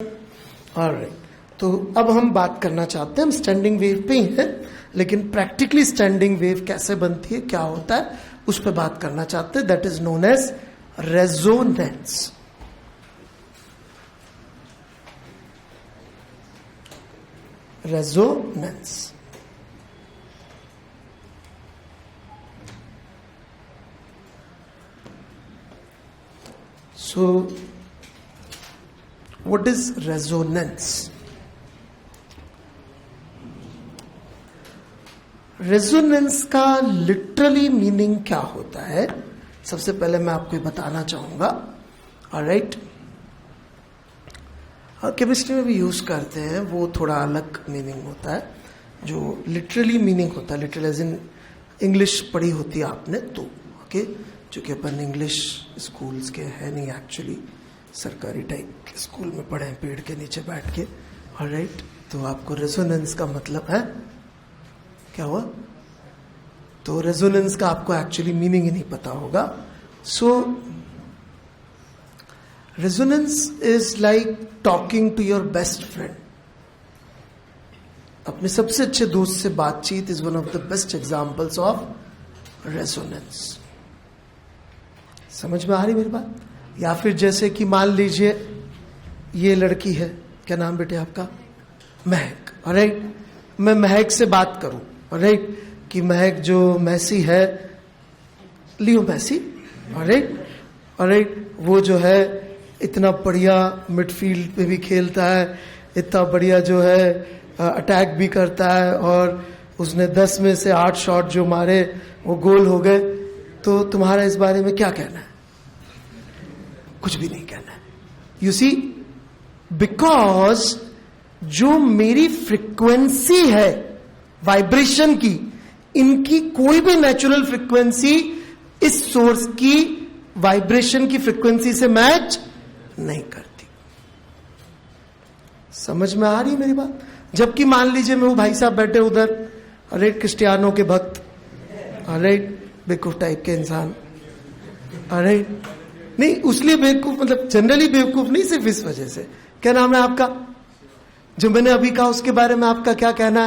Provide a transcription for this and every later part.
Alright, तो अब हम बात करना चाहते हैं, हम स्टैंडिंग वेव पे ही हैं, लेकिन प्रैक्टिकली स्टैंडिंग वेव कैसे बनती है, क्या होता है, उस पर बात करना चाहते हैं. That is known as resonance. Resonance. So, what is resonance? Resonance का लिटरली मीनिंग क्या होता है, सबसे पहले मैं आपको बताना चाहूंगा. ऑलराइट, केमिस्ट्री में भी यूज करते हैं, वो थोड़ा अलग मीनिंग होता है. जो लिटरली मीनिंग होता है, लिटरल एज इन इंग्लिश पढ़ी होती है आपने तो, ओके, चूंकि अपन इंग्लिश स्कूल्स के है नहीं, एक्चुअली सरकारी टाइप के स्कूल में पढ़े हैं पेड़ के नीचे बैठ के. ऑलराइट, तो आपको रेजोनेंस का मतलब है क्या हुआ, तो रेजोनेंस का आपको एक्चुअली मीनिंग ही नहीं पता होगा. So resonance is like talking to your best friend. अपने सबसे अच्छे दोस्त से बातचीत is one of the best examples of resonance. समझ में आ रही मेरी बात? या फिर जैसे कि मान लीजिए ये लड़की है, क्या नाम बेटे आपका, महक. ऑलराइट, मैं महक से बात करूं, ऑलराइट, कि महक जो मैसी है, लियो मैसी, ऑलराइट, ऑलराइट, वो जो है इतना बढ़िया मिडफील्ड पे भी खेलता है, इतना बढ़िया जो है अटैक भी करता है, और उसने 10 में से 8 शॉट जो मारे वो गोल हो गए. तो तुम्हारा इस बारे में क्या कहना है? कुछ भी नहीं कहना है. यू सी, बिकॉज जो मेरी फ्रीक्वेंसी है वाइब्रेशन की, इनकी कोई भी नेचुरल फ्रीक्वेंसी इस सोर्स की वाइब्रेशन की फ्रीक्वेंसी से मैच नहीं करती. समझ में आ रही है मेरी बात? जबकि मान लीजिए मैं वो भाई साहब बैठे उधर, अरे क्रिस्टियानो के भक्त, अरे बेवकूफ टाइप के इंसान, अरे नहीं उसलिए बेवकूफ, मतलब जनरली बेवकूफ नहीं, सिर्फ इस वजह से. क्या नाम है आपका, जो मैंने अभी कहा उसके बारे में आपका क्या कहना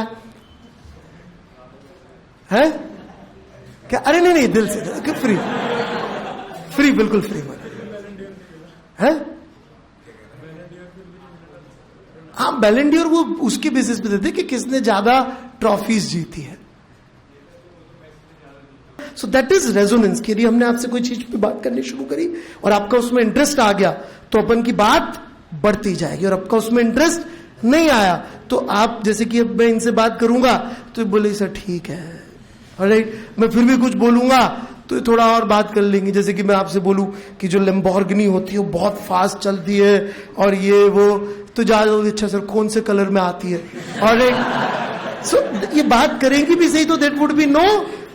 है? क्या? अरे नहीं, दिल से, फ्री फ्री, बिल्कुल फ्री है. हाँ, बैलेंडियर वो उसके बेसिस पे देते कि किसने ज्यादा ट्रॉफीज जीती है. So that is resonance. कि यदि हमने आपसे कोई चीज पे बात करनी शुरू करी और आपका उसमें इंटरेस्ट आ गया, तो अपन की बात बढ़ती जाएगी. और आपका उसमें इंटरेस्ट नहीं आया, तो आप, जैसे कि अब मैं इनसे बात करूंगा तो बोले सर ठीक है, ऑलराइट, मैं फिर भी कुछ बोलूंगा तो थोड़ा और बात कर लेंगे. जैसे कि मैं आपसे बोलूं कि जो लैम्बोर्गिनी होती है वो बहुत फास्ट चलती है, और ये वो, तो ज्यादा अच्छा सर कौन से कलर में आती है, ऑलराइट. सो ये बात करेंगे भी सही, तो that would be no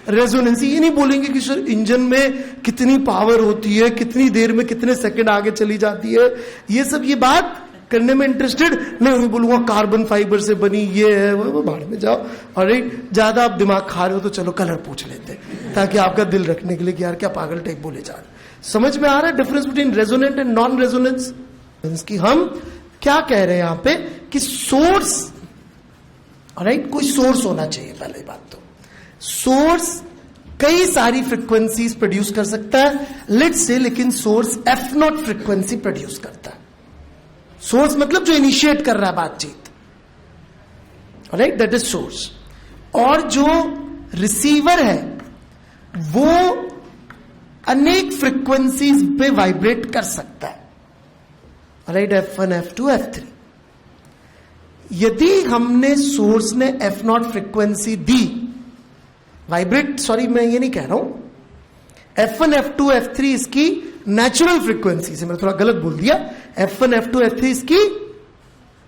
resonance. ये नहीं बोलेंगे कि सर इंजन में कितनी पावर होती है, कितनी देर में कितने सेकंड आगे चली जाती है, ये सब ये बात करने में इंटरेस्टेड नहीं होंगे. बोलूंगा कार्बन फाइबर से बनी ये है, वो भाड़ में जाओ. और ज्यादा आप दिमाग खा रहे हो तो चलो कलर पूछ लेते हैं, ताकि आपका दिल रखने के लिए कि यार क्या पागल टाइप बोले जा रहे. समझ में आ रहा है difference between resonant and non resonance? कि हम क्या कह रहे हैं यहां पे कि सोर्स, ऑलराइट, कोई सोर्स होना चाहिए. पहले बात तो सोर्स कई सारी फ्रीक्वेंसीज प्रोड्यूस कर सकता है, लेट्स से, लेकिन सोर्स F0 फ्रीक्वेंसी प्रोड्यूस करता है. सोर्स मतलब जो इनिशिएट कर रहा है बातचीत, ऑलराइट, दैट इज सोर्स. और जो रिसीवर है वो अनेक फ्रीक्वेंसीज पे वाइब्रेट कर सकता है, ऑलराइट, F1, F2, F3. यदि हमने सोर्स ने F0 फ्रीक्वेंसी दी, वाइब्रेट, सॉरी मैं ये नहीं कह रहा हूं, F1, F2, F3 इसकी नेचुरल फ्रीक्वेंसी से, मैंने थोड़ा गलत बोल दिया. F1, F2, F3 इसकी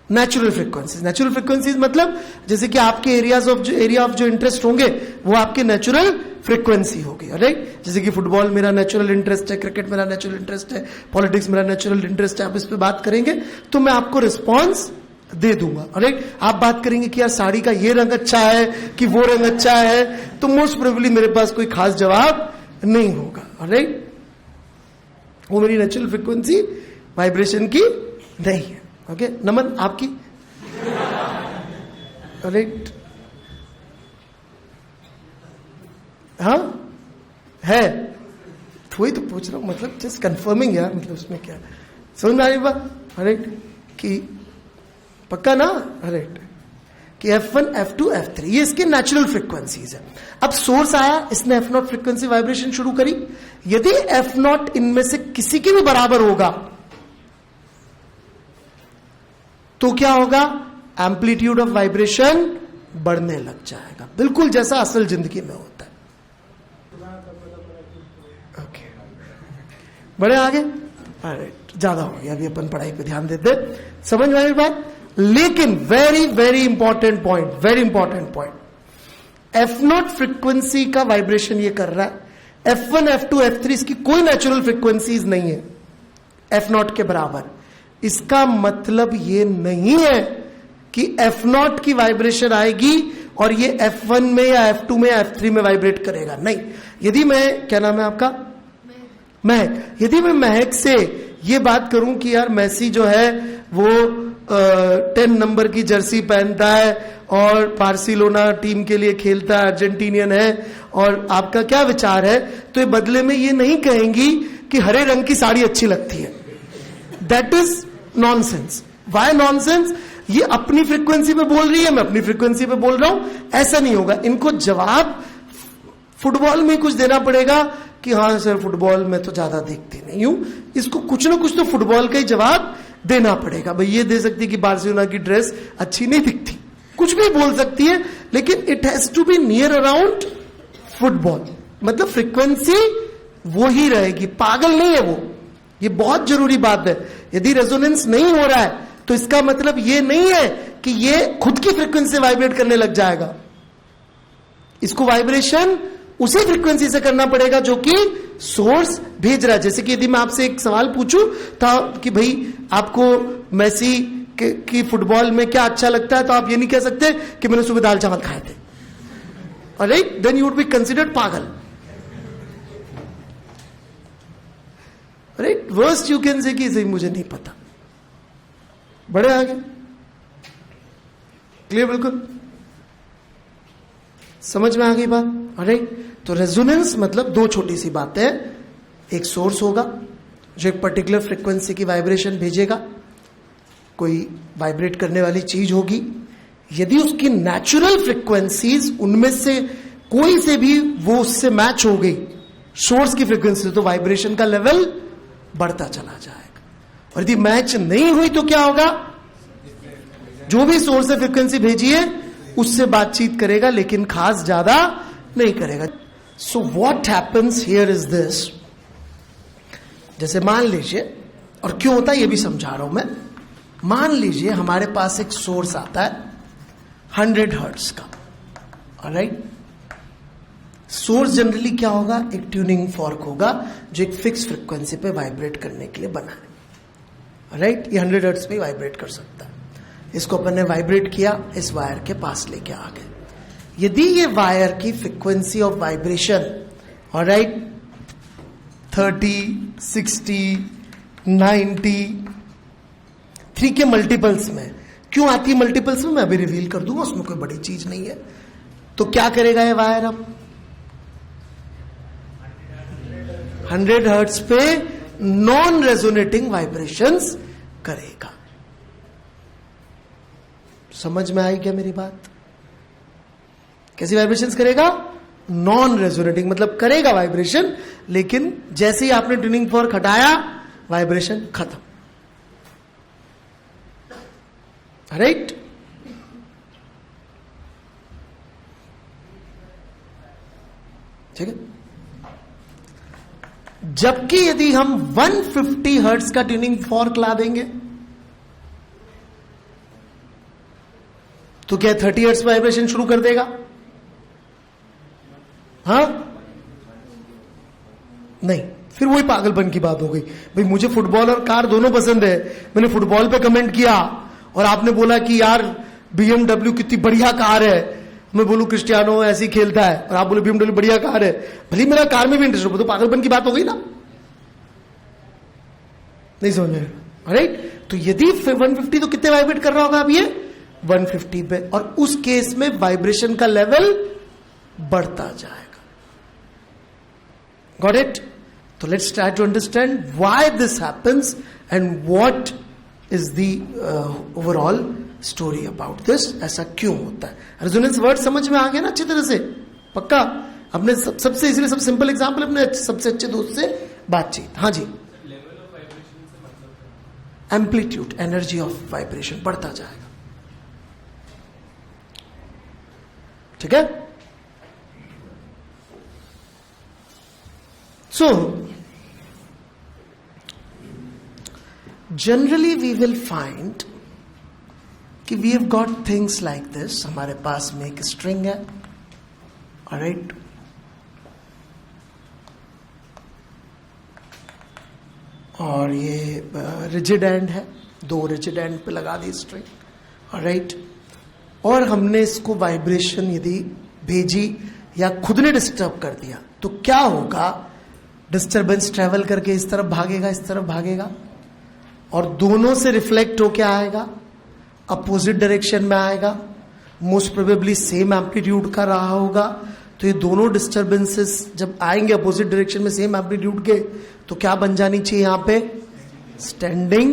नेचुरल फ्रीक्वेंसीज. नेचुरल फ्रीक्वेंसीज मतलब जैसे कि आपके एरिया ऑफ जो इंटरेस्ट होंगे वो आपके नेचुरल फ्रीक्वेंसी होगी, राइट. जैसे कि फुटबॉल मेरा नेचुरल इंटरेस्ट है, क्रिकेट मेरा नेचुरल इंटरेस्ट है, पॉलिटिक्स मेरा नेचुरल इंटरेस्ट है. आप इस पे बात करेंगे तो मैं आपको रिस्पॉन्स दे दूंगा, राइट. आप बात करेंगे कि यार साड़ी का ये रंग अच्छा है कि वो रंग अच्छा है, तो मोस्ट प्रोबेबली मेरे पास कोई खास जवाब नहीं होगा, राइट. वो मेरी नेचुरल फ्रीक्वेंसी वाइब्रेशन की नहीं है, ओके नमन आपकी? राइट, हाँ है, वही तो पूछ रहा हूं, मतलब जस्ट कंफर्मिंग यार, मतलब उसमें क्या समझ में आ रही बात? राइट, कि पक्का ना? राइट, कि F1, F2, F3 ये इसके नेचुरल फ्रीक्वेंसीज है। अब सोर्स आया, इसने F0 फ्रीक्वेंसी वाइब्रेशन शुरू करी। यदि F0 इनमें से किसी के भी बराबर होगा तो क्या होगा? एम्पलीट्यूड ऑफ वाइब्रेशन बढ़ने लग जाएगा, बिल्कुल जैसा असल जिंदगी में होता है। ओके, बड़े आगे? राइट, ज्यादा हो गया, अभी अपन पढ़ाई पे ध्यान देते। समझ में आई बात? लेकिन very very important point, very important point, F0 frequency का वाइब्रेशन ये कर रहा है। F1, F2, F3 इसकी कोई नेचुरल फ्रीक्वेंसीज नहीं है F0 के बराबर। इसका मतलब ये नहीं है कि F0 की वाइब्रेशन आएगी और ये F1 में या F2 में या F3 में वाइब्रेट करेगा, नहीं। यदि मैं, क्या नाम है आपका? महक। यदि मैं महक से ये बात करूं कि यार मैसी जो है वो 10 नंबर की जर्सी पहनता है और बार्सिलोना टीम के लिए खेलता है, अर्जेंटीनियन है, और आपका क्या विचार है, तो ये बदले में ये नहीं कहेंगी कि हरे रंग की साड़ी अच्छी लगती है। That is nonsense. Why nonsense? ये अपनी फ्रीक्वेंसी पे बोल रही है, मैं अपनी फ्रीक्वेंसी पे बोल रहा हूं, ऐसा नहीं होगा। इनको जवाब फुटबॉल में कुछ देना पड़ेगा कि हाँ सर फुटबॉल में तो ज्यादा देखती नहीं हूं, इसको कुछ ना कुछ तो फुटबॉल का ही जवाब देना पड़ेगा। भाई ये दे सकती है कि बार्सिलोना की ड्रेस अच्छी नहीं दिखती, कुछ भी बोल सकती है, लेकिन it has to be near around football, मतलब फ्रीक्वेंसी वो ही रहेगी, पागल नहीं है वो। ये बहुत जरूरी बात है। यदि रेजोनेंस नहीं हो रहा है तो इसका मतलब ये नहीं है कि ये खुद की फ्रीक्वेंसी से वाइब्रेट करने लग जाएगा। इसको वाइब्रेशन उसी फ्रीक्वेंसी से करना पड़ेगा जो कि सोर्स भेज रहा है। जैसे कि यदि मैं आपसे एक सवाल पूछूं था कि भाई आपको मेसी की फुटबॉल में क्या अच्छा लगता है, तो आप ये नहीं कह सकते कि मैंने सुबह दाल चावल खाए थे, alright, then you would be considered पागल। Right, worst you can say कि सही मुझे नहीं पता। बड़े आगे, क्लियर, बिल्कुल समझ में आ गई बात? राइट, तो रेजोनेंस मतलब दो छोटी सी बातें हैं। एक सोर्स होगा जो एक पर्टिकुलर फ्रीक्वेंसी की वाइब्रेशन भेजेगा, कोई वाइब्रेट करने वाली चीज होगी। यदि उसकी नेचुरल फ्रीक्वेंसीज उनमें से कोई से भी वो उससे मैच हो गई सोर्स की फ्रीक्वेंसी से, तो वाइब्रेशन का लेवल बढ़ता चला जाएगा। और यदि मैच नहीं हुई तो क्या होगा? जो भी सोर्स से फ्रीक्वेंसी भेजी है उससे बातचीत करेगा, लेकिन खास ज्यादा नहीं करेगा। So what happens here is this, जैसे मान लीजिए, और क्यों होता है ये भी समझा रहा हूं मैं। मान लीजिए हमारे पास एक सोर्स आता है 100 हर्ट्ज का, ऑलराइट। सोर्स जनरली क्या होगा? एक ट्यूनिंग फॉर्क होगा जो एक फिक्स फ्रीक्वेंसी पे वाइब्रेट करने के लिए बना है, ऑलराइट। ये 100 हर्ट्ज पे वाइब्रेट कर सकता है। इसको अपन ने वाइब्रेट किया, इस वायर के पास लेके आ गए। यदि ये वायर की फ्रीक्वेंसी ऑफ वाइब्रेशन, ऑलराइट, 30, 60, 90, 3 के मल्टीपल्स में, क्यों आती है मल्टीपल्स में मैं अभी रिवील कर दूंगा, उसमें कोई बड़ी चीज नहीं है। तो क्या करेगा ये वायर? अब 100 हर्ट्ज पे नॉन रेजोनेटिंग वाइब्रेशंस करेगा। समझ में आई क्या मेरी बात? कैसी वाइब्रेशंस करेगा? नॉन रेजोनेटिंग, मतलब करेगा वाइब्रेशन, लेकिन जैसे ही आपने ट्यूनिंग फॉर्क हटाया वाइब्रेशन खत्म, राइट। ठीक है। जबकि यदि हम 150 हर्ट्ज का ट्यूनिंग फॉर्क ला देंगे तो क्या 30 हर्ट्ज वाइब्रेशन शुरू कर देगा? हाँ, नहीं, फिर वही पागलपन की बात हो गई। भाई मुझे फुटबॉल और कार दोनों पसंद है, मैंने फुटबॉल पे कमेंट किया और आपने बोला कि यार BMW कितनी बढ़िया कार है, मैं बोलूं क्रिस्टियानो ऐसी खेलता है और आप बोले BMW बढ़िया कार है, भले मेरा कार में भी इंटरेस्ट हो, तो पागलपन की बात हो गई ना? नहीं समझ में? राइट। तो यदि 150 तो कितने वाइब्रेट कर रहा होगा अब ये 150 पे, और उस केस में वाइब्रेशन का लेवल बढ़ता जाएगा. Got it? तो let's try to understand why this happens and what is the overall story about this. ऐसा क्यों होता है? रेजोनेंस वर्ड समझ में आ गया ना अच्छी तरह से? पक्का? अपने सबसे इसलिए सब सिंपल एग्जांपल, अपने सबसे अच्छे दोस्त से बातचीत. हाँ जी. एम्पलीट्यूड, एनर्जी ऑफ वाइब्रेशन बढ़ता जाएगा. ठीक है? So generally we will find कि we have got things like this. हमारे पास में एक स्ट्रिंग है, ऑलराइट, और ये रिजिड एंड है, 2 रिजिड एंड पे लगा दी स्ट्रिंग, ऑलराइट, और हमने इसको वाइब्रेशन यदि भेजी या खुद ने डिस्टर्ब कर दिया तो क्या होगा? डिस्टर्बेंस ट्रेवल करके इस तरफ भागेगा, इस तरफ भागेगा, और दोनों से रिफ्लेक्ट होके आएगा, अपोजिट डायरेक्शन में आएगा, मोस्ट प्रोबेबली सेम एम्पलीट्यूड का रहा होगा. तो ये दोनों डिस्टर्बेंसेस जब आएंगे अपोजिट डायरेक्शन में सेम एम्पलीट्यूड के, तो क्या बन जानी चाहिए यहां पे? स्टैंडिंग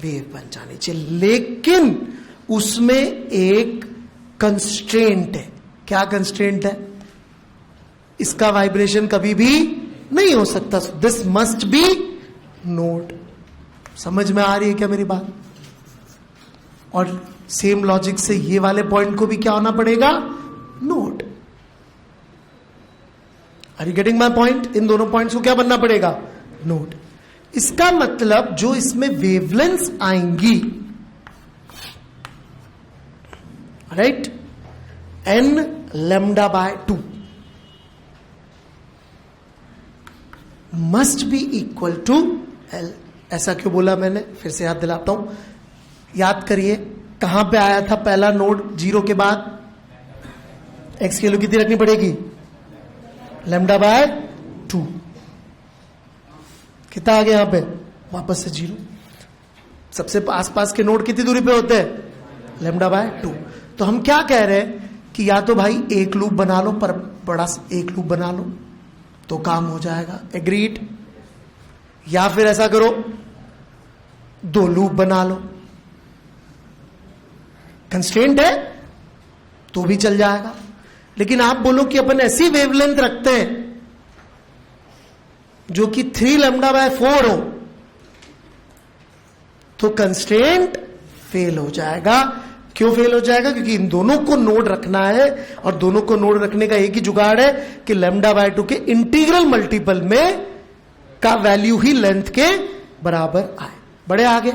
वेव बन जानी चाहिए. लेकिन उसमें एक कंस्ट्रेंट है. क्या कंस्ट्रेंट है? इसका वाइब्रेशन कभी भी नहीं हो सकता. This must V node. समझ में आ रही है क्या मेरी बात? और सेम लॉजिक से ये वाले पॉइंट को भी क्या होना पड़ेगा? Node. Are you getting my point? इन दोनों पॉइंट्स को क्या बनना पड़ेगा? नोड. इसका मतलब जो इसमें वेवलेंथ्स आएंगी, right, n lambda by 2 must be equal to l. ऐसा क्यों बोला मैंने? फिर से याद दिलाता हूं. याद करिए कहां पे आया था पहला नोड 0 के बाद? x की वैल्यू कितनी रखनी पड़ेगी? Lambda by 2. कितना आ गया यहां पे? वापस से 0. सबसे आसपास के नोड कितनी दूरी पे होते हैं? Lambda by 2. तो हम क्या कह रहे हैं कि या तो भाई एक लूप बना लो, पर बड़ा एक लूप बना लो तो काम हो जाएगा. एग्रीड? या फिर ऐसा करो 2 लूप बना लो. कंस्ट्रेंट है तो भी चल जाएगा. लेकिन आप बोलो कि अपन ऐसी वेवलेंथ रखते हैं जो कि 3 लैम्डा बाय 4 हो, तो कंस्ट्रेंट फेल हो जाएगा. क्यों फेल हो जाएगा? क्योंकि इन दोनों को नोड रखना है, और दोनों को नोड रखने का एक ही जुगाड़ है कि लैम्डा बाय 2 के इंटीग्रल मल्टीपल में का वैल्यू ही लेंथ के बराबर आए. बड़े आगे.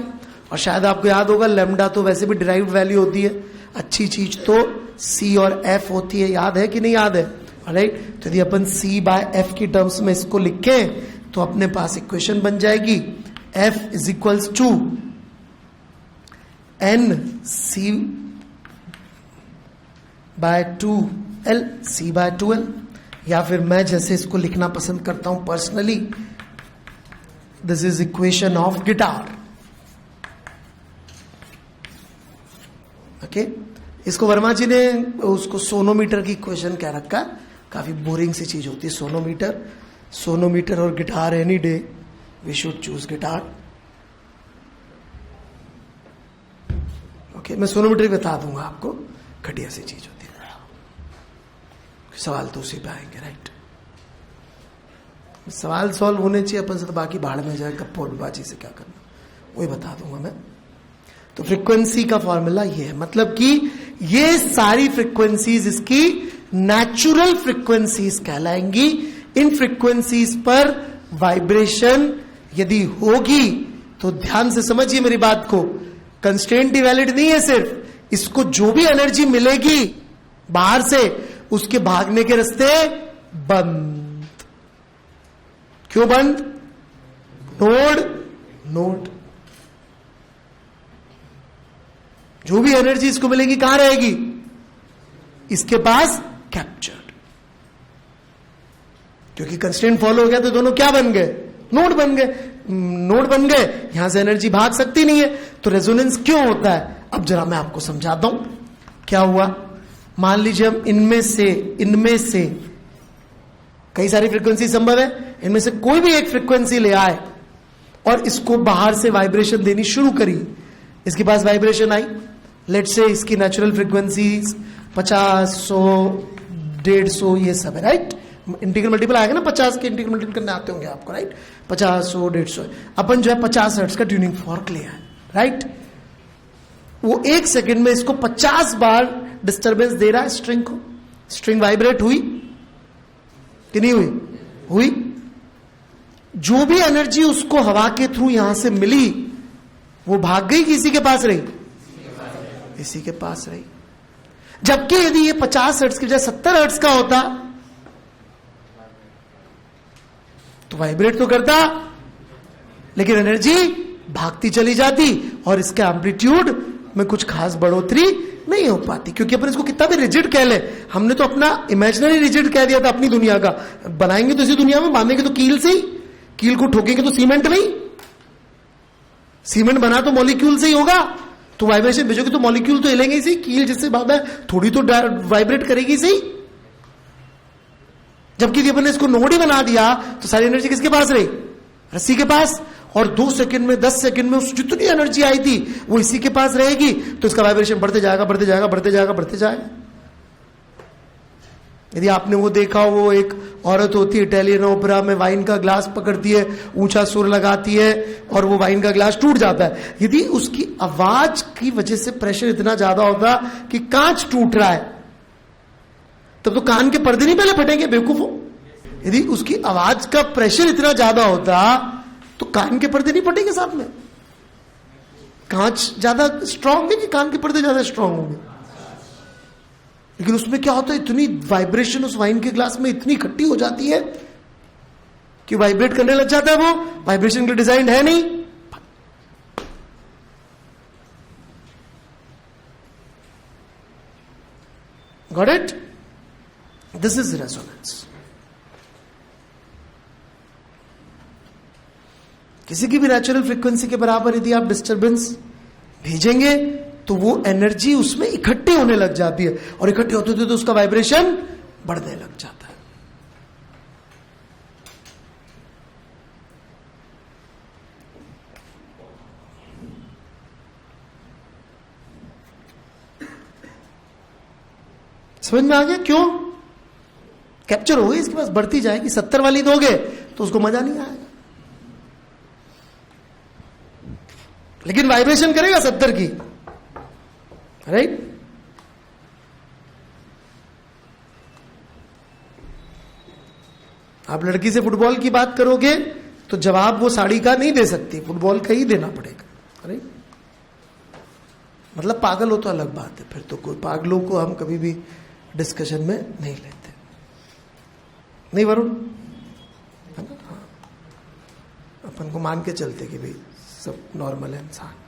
और शायद आपको याद होगा लैम्डा तो वैसे भी डिराइव्ड वैल्यू होती है. अच्छी चीज तो c और f होती है. याद है कि नहीं याद है? राइट. तो यदि अपन c बाय f की टर्म्स में इसको लिखें तो अपने पास इक्वेशन बन जाएगी f is equals to n c by 2l, c by 2l. या फिर मैं जैसे इसको लिखना पसंद करता हूं personally, this is equation of guitar. Okay. इसको वर्मा जी ने उसको सोनोमीटर की इक्वेशन कह रखा. काफी बोरिंग सी चीज होती है सोनोमीटर. सोनोमीटर और guitar, any day we should choose guitar. Okay. मैं सोनोमीटर बता दूंगा आपको. घटिया सी चीज होती है. सवाल तो उसी पे आएंगे. राइट. सवाल सॉल्व होने चाहिए अपन से, तो बाकी भाड़ में जाए गप्पोबाजी से क्या करना, वही बता दूंगा मैं. तो फ्रीक्वेंसी का फॉर्मूला ये है. मतलब कि ये सारी फ्रीक्वेंसीज इसकी नेचुरल फ्रीक्वेंसीज कहलाएंगी. इन फ्रीक्वेंसीज पर वाइब्रेशन यदि होगी तो ध्यान से समझिए मेरी बात को, कंस्ट्रेंट वैलिड नहीं है. सिर्फ इसको जो भी एनर्जी मिलेगी बाहर से, उसके भागने के रास्ते बंद. क्यों बंद? नोड. जो भी एनर्जी इसको मिलेगी कहां रहेगी? इसके पास कैप्चर्ड. क्योंकि कंस्ट्रेंट फॉलो हो गया तो दोनों क्या बन गए? नोड बन गए. नोड बन गए, यहां से एनर्जी भाग सकती नहीं है। तो रेजोनेंस क्यों होता है, अब जरा मैं आपको समझाता हूं क्या हुआ। मान लीजिए हम इनमें से कई सारी फ्रीक्वेंसी संभव है, इनमें से कोई भी एक फ्रीक्वेंसी ले आए और इसको बाहर से वाइब्रेशन देनी शुरू करी। इसके पास वाइब्रेशन आई, लेट्स से इसकी नेचुरल फ्रीक्वेंसी 50, 100, 150 ये सब है, राइट। इंटीग्रल मल्टीपल आएगा ना, 50 के इंटीग्रल मल्टीपल करने आते होंगे आपको, राइट। 50, 100, 150 अपन जो है 50 हर्ट्ज का ट्यूनिंग फॉर्क ले आए, राइट। वो एक सेकंड में इसको 50 बार डिस्टरबेंस दे रहा है स्ट्रिंग को। स्ट्रिंग वाइब्रेट हुई कि नहीं हुई? हुई। जो भी एनर्जी उसको हवा के थ्रू यहां से मिली वो भाग गई कि इसी के पास रही? इसी के पास रही। जबकि यदि ये 50 हर्ट्ज की बजाय 70 हर्ट्ज का होता तो वाइब्रेट तो करता लेकिन एनर्जी भागती चली जाती और इसके एम्पलीट्यूड में कुछ खास बढ़ोतरी नहीं हो पाती, क्योंकि अपन इसको कितना भी रिजिड कह ले, हमने तो अपना इमेजिनरी रिजिड कह दिया था अपनी दुनिया का। बनाएंगे तो इसी दुनिया में, बांधेंगे तो कील से ही, कील को ठोकेंगे तो सीमेंट में ही, सीमेंट बना तो मॉलिक्यूल से ही होगा। तो वाइब्रेशन भेजोगे तो मॉलिक्यूल तो हिलेंगे ही सही, कील जिससे बांधा है थोड़ी तो वाइब्रेट करेगी सही। जबकि यदि अपन ने इसको नोड ही बना दिया तो सारी एनर्जी किसके पास रही? रस्सी के पास। और 2 सेकंड में 10 सेकंड में उस जितनी एनर्जी आई थी वो इसी के पास रहेगी, तो इसका वाइब्रेशन बढ़ते जाएगा, बढ़ते जाएगा, बढ़ते जाएगा, बढ़ते जाएगा। यदि आपने वो देखा, वो एक औरत होती है इटालियन ओपेरा में, वाइन का ग्लास पकड़ती है, ऊंचा सुर लगाती है और वो वाइन का ग्लास टूट जाता है। यदि उसकी आवाज की वजह से प्रेशर इतना ज्यादा होता कि कांच टूट रहा है, तब तो कान के पर्दे नहीं पहले फटेंगे बेवकूफों। यदि उसकी आवाज का प्रेशर इतना ज्यादा होता तो कान के पर्दे नहीं फटेंगे साथ में। कांच ज्यादा स्ट्रांग है कि कान के पर्दे ज्यादा स्ट्रांग होंगे? लेकिन उसमें क्या होता है, इतनी वाइब्रेशन उस वाइन के ग्लास में इतनी इकट्ठी हो जाती है कि वाइब्रेट करने लग जाता है। वो वाइब्रेशन के डिजाइन है नहीं। Got it? This is resonance. किसी की भी नेचुरल फ्रीक्वेंसी के बराबर यदि आप डिस्टरबेंस भेजेंगे तो वो एनर्जी उसमें इकट्ठी होने लग जाती है, और इकट्ठी होते होते तो उसका वाइब्रेशन बढ़ने लग जाता है। समझ में आ गया क्यों? कैप्चर हो गई, इसके पास बढ़ती जाएगी। 70 वाली दोगे तो उसको मजा नहीं आएगा, लेकिन वाइब्रेशन करेगा 70 की, राइट? आप लड़की से फुटबॉल की बात करोगे तो जवाब वो साड़ी का नहीं दे सकती, फुटबॉल का ही देना पड़ेगा, राइट? मतलब पागल हो तो अलग बात है, फिर तो कोई पागलों को हम कभी भी डिस्कशन में नहीं लेते, नहीं वरुण? है ना? हाँ, अपन को मान के चलते कि भाई सब नॉर्मल है इंसान।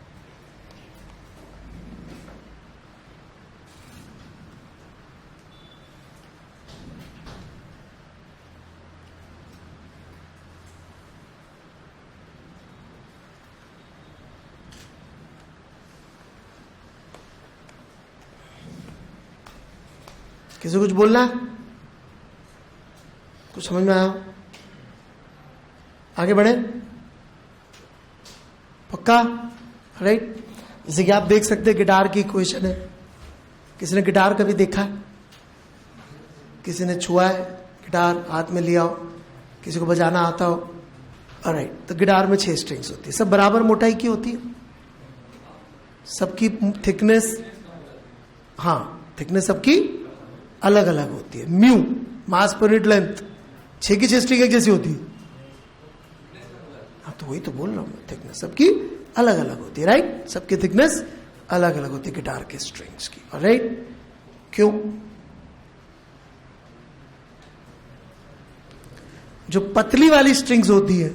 किसी कुछ बोलना है? कुछ समझ में आया? आगे बढ़े? पक्का? राइट? जैसे कि आप देख सकते हैं गिटार की इक्वेशन है। किसी ने गिटार कभी देखा है? किसी ने छुआ है गिटार? हाथ में लिया हो? किसी को बजाना आता हो? राइट, तो गिटार में 6 स्ट्रिंग्स होती है, सब बराबर मोटाई की होती है, सबकी थिकनेस, हाँ थिकनेस सबकी अलग अलग होती है। म्यू, मास पर यूनिट लेंथ, 6 की 6 स्ट्रिंग एक जैसी होती है? हाँ, तो वही तो बोल रहा हूं मैं, थिकनेस सबकी अलग अलग होती है, राइट? सबकी थिकनेस अलग अलग होती है गिटार के स्ट्रिंग्स की, राइट? क्यों? जो पतली वाली स्ट्रिंग्स होती है,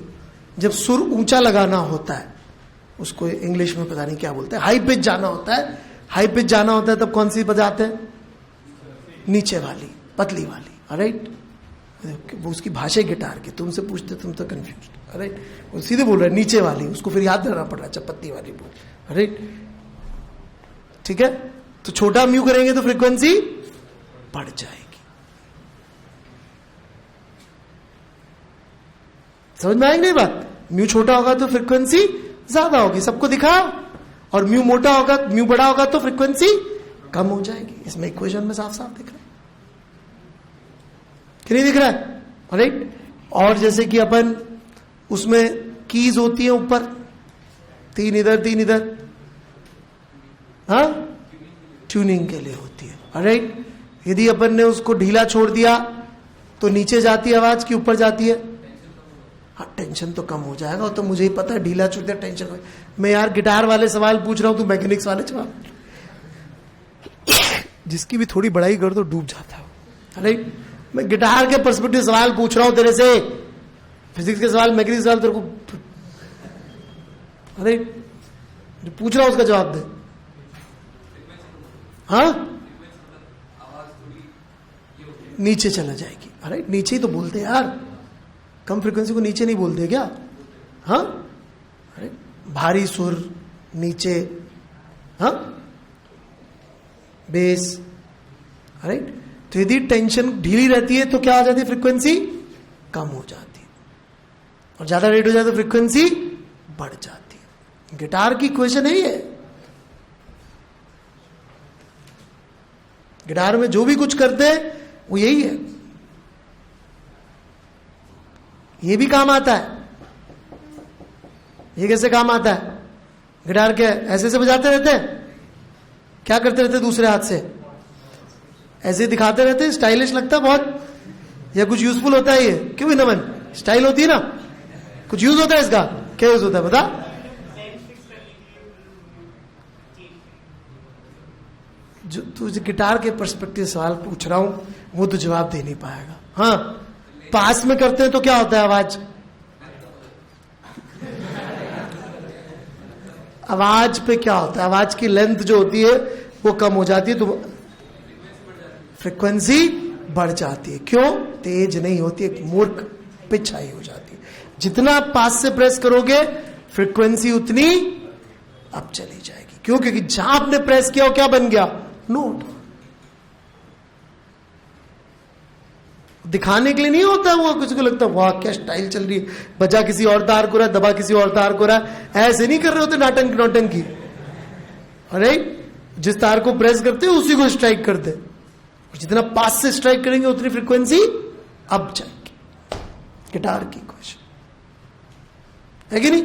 जब सुर ऊंचा लगाना होता है, उसको इंग्लिश में पता नहीं क्या बोलते हैं, हाई पिच जाना होता है, हाई पिच जाना होता है, तब कौन सी बजाते हैं? नीचे वाली, पतली वाली, राइट? वो उसकी भाषा गिटार की, तुमसे पूछते तुम तो कंफ्यूज। राइट, वो सीधे बोल रहा है नीचे वाली, उसको फिर याद रहना पड़ रहा है चपत्ती वाली बोल, राइट, ठीक है। तो छोटा म्यू करेंगे तो फ्रीक्वेंसी बढ़ जाएगी। समझ में आएगी नहीं बात? म्यू छोटा होगा तो फ्रीक्वेंसी ज्यादा होगी, सबको दिखा, और म्यू मोटा होगा, म्यू बड़ा होगा तो फ्रीक्वेंसी कम हो जाएगी। इसमें इक्वेशन में साफ साफ दिख रहा है कि नहीं दिख रहा है, राइट। और जैसे कि अपन उसमें कीज होती है ऊपर, 3 इधर 3 इधर, हाँ, ट्यूनिंग के लिए होती है, राइट। यदि अपन ने उसको ढीला छोड़ दिया तो नीचे जाती है आवाज की ऊपर जाती है? हाँ, टेंशन तो कम हो जाएगा, तो मुझे ही पता है ढीला छोड़ दिया टेंशन। मैं यार गिटार वाले सवाल पूछ रहा हूं, तू मैकेनिक्स वाले जवाब। जिसकी भी थोड़ी बड़ाई कर दो डूब जाता है, राइट। मैं गिटार के पर्सपेक्टिव सवाल पूछ रहा हूं तेरे से, फिजिक्स के सवाल, मैकेनिक्स सवाल तेरे को, अरे जो पूछ रहा हूं उसका जवाब दे। हाँ, नीचे चला जाएगी, राइट, नीचे ही तो बोलते यार, कम फ्रीक्वेंसी को नीचे नहीं बोलते क्या? हाँ, अरे भारी सुर नीचे, हाँ, बेस, राइट। तो यदि टेंशन ढीली रहती है तो क्या हो जाती है? फ्रीक्वेंसी कम हो जाती है, और ज्यादा रेट हो जाए तो फ्रीक्वेंसी बढ़ जाती है। गिटार की इक्वेशन है ये। गिटार में जो भी कुछ करते हैं वो यही है। ये भी काम आता है। ये कैसे काम आता है? गिटार के ऐसे से बजाते रहते हैं, क्या करते रहते हैं? दूसरे हाथ से ऐसे दिखाते रहते हैं, स्टाइलिश लगता है बहुत, या कुछ यूजफुल होता है ये? क्यों भी नमन, स्टाइल होती है ना, कुछ यूज होता है इसका? क्या यूज होता है बता? जो तुझे गिटार के पर्सपेक्टिव सवाल पूछ रहा हूं वो तो जवाब दे नहीं पाएगा। हाँ, पास में करते हैं तो क्या होता है? आवाज, आवाज पे क्या होता है? आवाज की लेंथ जो होती है वो कम हो जाती है, तो फ्रीक्वेंसी बढ़ जाती है। क्यों? तेज नहीं होती, एक मूर्ख पिच हाई हो जाती है। जितना आप पास से प्रेस करोगे फ्रीक्वेंसी उतनी अब चली जाएगी। क्यों? क्योंकि जहां आपने प्रेस किया वो क्या बन गया? नोट। दिखाने के लिए नहीं होता वो, किसी को लगता है वाह क्या स्टाइल चल रही है, बजा किसी और तार को रहा है, दबा किसी और तार को रहा है, ऐसे नहीं कर रहे होते नौटंकी। अरे जिस तार को प्रेस करते हैं उसी को स्ट्राइक करते, जितना पास से स्ट्राइक करेंगे उतनी फ्रीक्वेंसी अब जाएगी। गिटार की क्वेश्चन है कि नहीं?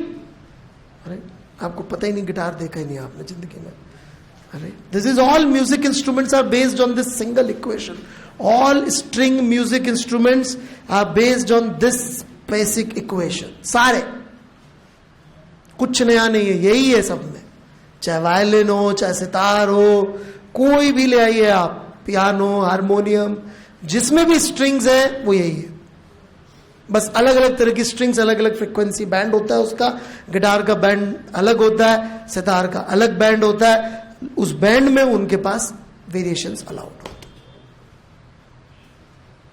अरे आपको पता ही नहीं, गिटार देखा ही नहीं आपने जिंदगी में। अरे this is all music instruments are based on this single equation. All string music instruments are based on this basic equation. सारे, कुछ नया नहीं है, यही है सब में। चाहे वायलिन हो, चाहे सितार हो, कोई भी ले आइए आप, पियानो, हारमोनियम, जिसमें भी स्ट्रिंग्स है वो यही है। बस अलग अलग तरह की स्ट्रिंग्स, अलग अलग फ्रीक्वेंसी बैंड होता है उसका। गिटार का बैंड अलग होता है, सितार का अलग बैंड होता है, उस बैंड में उनके पास वेरिएशंस अलाउड होते हैं।